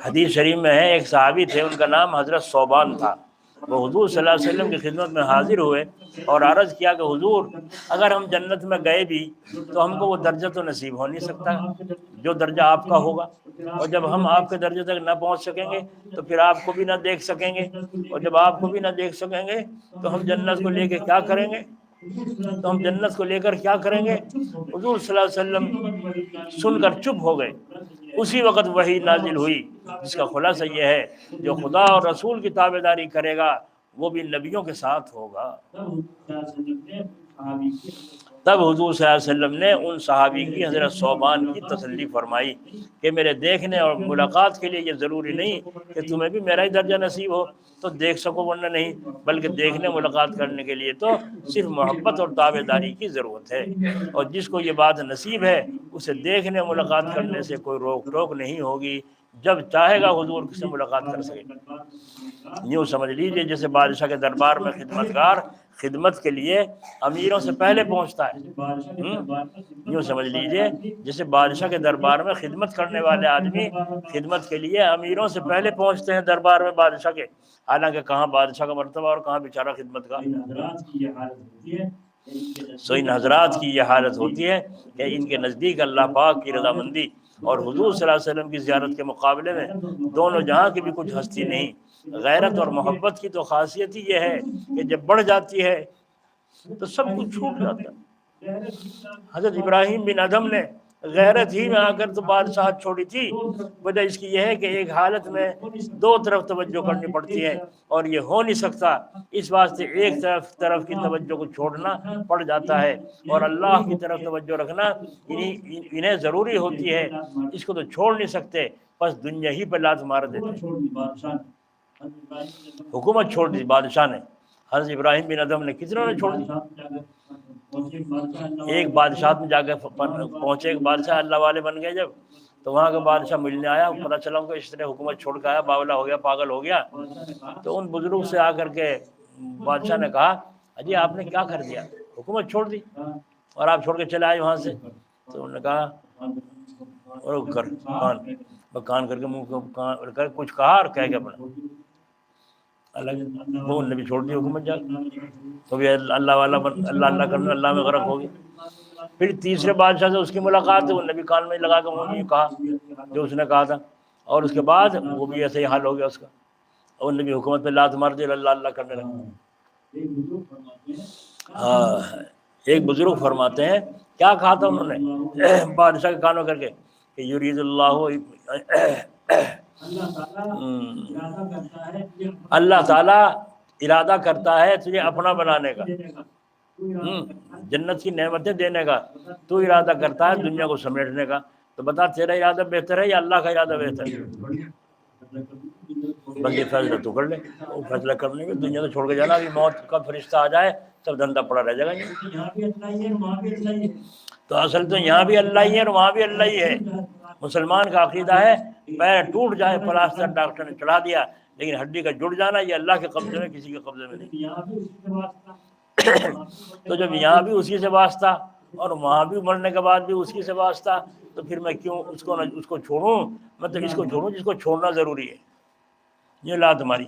حدیث شریف میں ہے ایک صحابی تھے، ان کا نام حضرت ثوبان تھا، وہ حضور صلی اللہ علیہ وسلم کی خدمت میں حاضر ہوئے اور عرض کیا کہ حضور اگر ہم جنت میں گئے بھی تو ہم کو وہ درجہ تو نصیب ہو نہیں سکتا جو درجہ آپ کا ہوگا، اور جب ہم آپ کے درجے تک نہ پہنچ سکیں گے تو پھر آپ کو بھی نہ دیکھ سکیں گے، اور جب آپ کو بھی نہ دیکھ سکیں گے تو ہم جنت کو لے کے کیا کریں گے، تو ہم جنت کو لے کر کیا کریں گے؟ حضور صلی اللہ علیہ وسلم سن کر چپ ہو گئے۔ اسی وقت وحی نازل ہوئی جس کا خلاصہ یہ ہے جو خدا اور رسول کی تابعداری کرے گا وہ بھی نبیوں کے ساتھ ہوگا۔ تب حضور صلی اللہ علیہ وسلم نے ان صحابی کی حضرت ثوبان کی تسلی فرمائی کہ میرے دیکھنے اور ملاقات کے لیے یہ ضروری نہیں کہ تمہیں بھی میرا ہی درجہ نصیب ہو تو دیکھ سکو، ورنہ نہیں، بلکہ دیکھنے ملاقات کرنے کے لیے تو صرف محبت اور تابعداری کی ضرورت ہے، اور جس کو یہ بات نصیب ہے اسے دیکھنے ملاقات کرنے سے کوئی روک ٹوک نہیں ہوگی، جب چاہے گا حضور سے ملاقات کر سکے۔ یوں سمجھ لیجئے جیسے بادشاہ کے دربار میں خدمتگار خدمت کے لیے امیروں سے پہلے پہنچتا ہے، یوں سمجھ لیجئے جیسے بادشاہ کے دربار میں خدمت کرنے والے آدمی خدمت کے لیے امیروں سے پہلے پہنچتے ہیں دربار میں بادشاہ کے، حالانکہ کہاں بادشاہ کا مرتبہ اور کہاں بیچارہ خدمت کا۔ سو ان حضرات کی یہ حالت ہوتی ہے کہ ان کے نزدیک اللہ پاک کی رضامندی اور حضور صلی اللہ علیہ وسلم کی زیارت کے مقابلے میں دونوں جہاں کی بھی کچھ ہستی نہیں۔ غیرت اور محبت کی تو خاصیت ہی یہ ہے کہ جب بڑھ جاتی ہے تو سب کچھ چھوٹ جاتا ہے۔ حضرت ابراہیم بن ادھم نے غیرت ہی میں آ کر تو بادشاہت چھوڑی تھی، وجہ اس کی یہ ہے کہ ایک حالت میں دو طرف توجہ کرنی پڑتی ہے اور یہ ہو نہیں سکتا، اس واسطے ایک طرف کی توجہ کو چھوڑنا پڑ جاتا ہے، اور اللہ کی طرف توجہ رکھنا انہیں ضروری ہوتی ہے، اس کو تو چھوڑ نہیں سکتے، بس دنیا ہی پہ لات مار دیتے۔ حکومت چھوڑ دی بادشاہ نے، حضرت ابراہیم بن ادھم نے، کتنوں نے چھوڑ دی؟ ایک بادشاہ میں جا کے پہنچے، ایک بادشاہ اللہ والے بن گئے جب، تو وہاں کا بادشاہ ملنے آیا، پتہ چلا ان کو اس طرح حکومت چھوڑ کے آیا، باولا ہو گیا، پاگل ہو گیا، تو ان بزرگ سے آ کر کے بادشاہ نے کہا اجی آپ نے کیا کر دیا، حکومت چھوڑ دی اور آپ چھوڑ کے چلے آئے وہاں سے؟ تو انہوں نے کہا اور کان کر کے منہ کر کچھ کہا اور کہہ کے اپنا الگ وہ نے بھی چھوڑ دی حکومت جا، تو بھی اللہ والا اللہ اللہ کرنے اللہ میں غرق ہو گیا۔ پھر تیسرے بادشاہ سے اس کی ملاقات ہے، وہ نے بھی کان میں لگا کے وہ کہا جو اس نے کہا تھا، اور اس کے بعد وہ بھی ایسے ہی حال ہو گیا اس کا، اور نے بھی حکومت پہ لات مار دی، اللہ اللہ کرنے لگا۔ ہاں ایک بزرگ فرماتے ہیں کیا کہا تھا انہوں نے بادشاہ کے کانوں کر کے کہ یرید اللہ تعالیٰ ارادہ کرتا ہے تجھے اپنا بنانے کا، جنت کی نعمتیں دینے کا، تو ارادہ کرتا ہے دنیا کو سمیٹنے کا، تو بتا تیرا ارادہ بہتر ہے یا اللہ کا ارادہ بہتر ہے؟ بس یہ فیصلہ تو کر لے، وہ فیصلہ کرنے میں دنیا تو چھوڑ کے جانا، ابھی موت کا فرشتہ آ جائے سب دھندا پڑا رہ جائے گا۔ تو اصل تو یہاں بھی اللہ ہی ہے اور وہاں بھی اللہ ہی ہے۔ مسلمان کا عقیدہ ہے پیر ٹوٹ جائے پلاسٹر ڈاکٹر نے چڑھا دیا، لیکن ہڈی کا جڑ جانا یہ اللہ کے قبضے میں، کسی کے قبضے میں نہیں۔ تو جب یہاں بھی اسی سے واسطہ اور وہاں بھی مرنے کے بعد بھی اسی سے واسطہ، تو پھر میں کیوں اس کو چھوڑوں، مطلب اس کو چھوڑوں جس کو چھوڑنا ضروری ہے۔ یہ لات ہماری